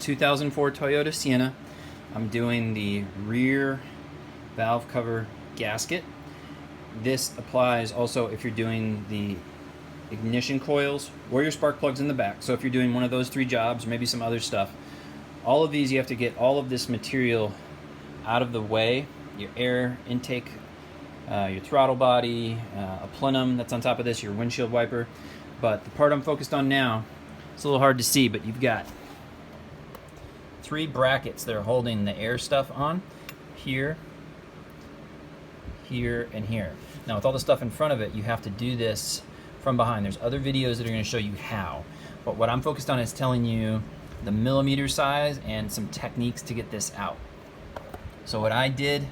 2004 Toyota Sienna. I'm doing the rear valve cover gasket. This applies also if you're doing the ignition coils or your spark plugs in the back. So if you're doing one of those three jobs, or maybe some other stuff, all of these you have to get all of this material out of the way. Your air intake, your throttle body, a plenum that's on top of this, your windshield wiper. But the part I'm focused on now, it's a little hard to see, but you've got three brackets that are holding the air stuff on, here, here, and here. Now with all the stuff in front of it, you have to do this from behind. There's other videos that are going to show you how, but what I'm focused on is telling you the millimeter size and some techniques to get this out. So what I did,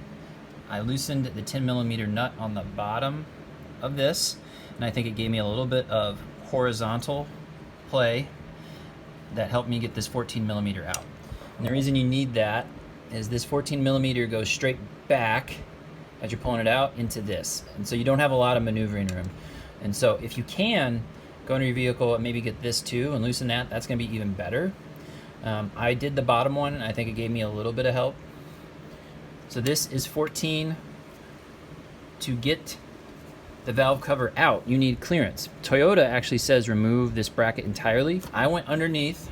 I loosened the 10 millimeter nut on the bottom of this, and I think it gave me a little bit of horizontal play that helped me get this 14 millimeter out. And the reason you need that is this 14 millimeter goes straight back as you're pulling it out into this, and so you don't have a lot of maneuvering room. And so if you can go into your vehicle and maybe get this too and loosen that, that's going to be even better. I did the bottom one, and I think it gave me a little bit of help. So this is 14. To get the valve cover out, you need clearance. Toyota actually says remove this bracket entirely. I went underneath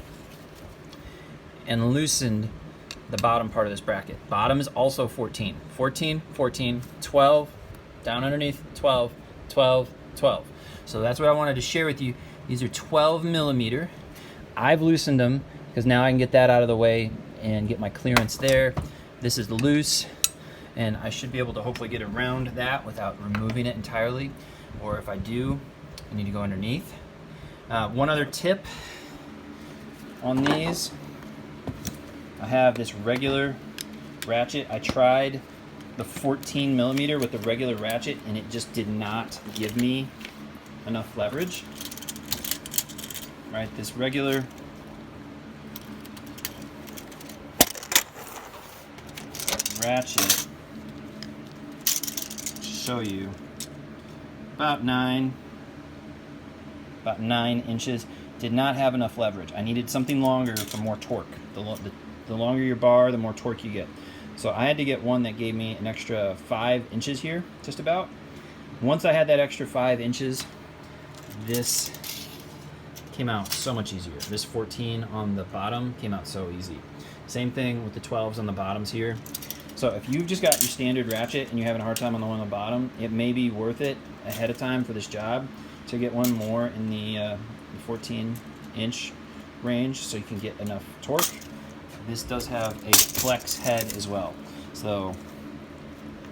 and loosened the bottom part of this bracket. Bottom is also 14. 14, 14, 12, down underneath, 12, 12, 12. So that's what I wanted to share with you. These are 12 millimeter. I've loosened them because now I can get that out of the way and get my clearance there. This is loose, and I should be able to hopefully get around that without removing it entirely. Or if I do, I need to go underneath. One other tip on these, I have this regular ratchet. I tried the 14 millimeter with the regular ratchet, and it just did not give me enough leverage. Right, this regular ratchet, show you, about 9 inches, did not have enough leverage. I needed something longer for more torque. The longer your bar, the more torque you get. So I had to get one that gave me an extra 5 inches here, just about. Once I had that extra 5 inches, this came out so much easier. This 14 on the bottom came out so easy. Same thing with the 12s on the bottoms here. So if you've just got your standard ratchet and you're having a hard time on the one on the bottom, it may be worth it ahead of time for this job to get one more in the 14-inch range so you can get enough torque. This does have a flex head as well, so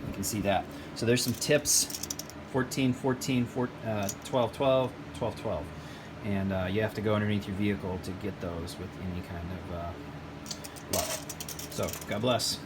you can see that. So there's some tips: 14, 14, 12, 12, 12, 12. And you have to go underneath your vehicle to get those with any kind of luck. So God bless.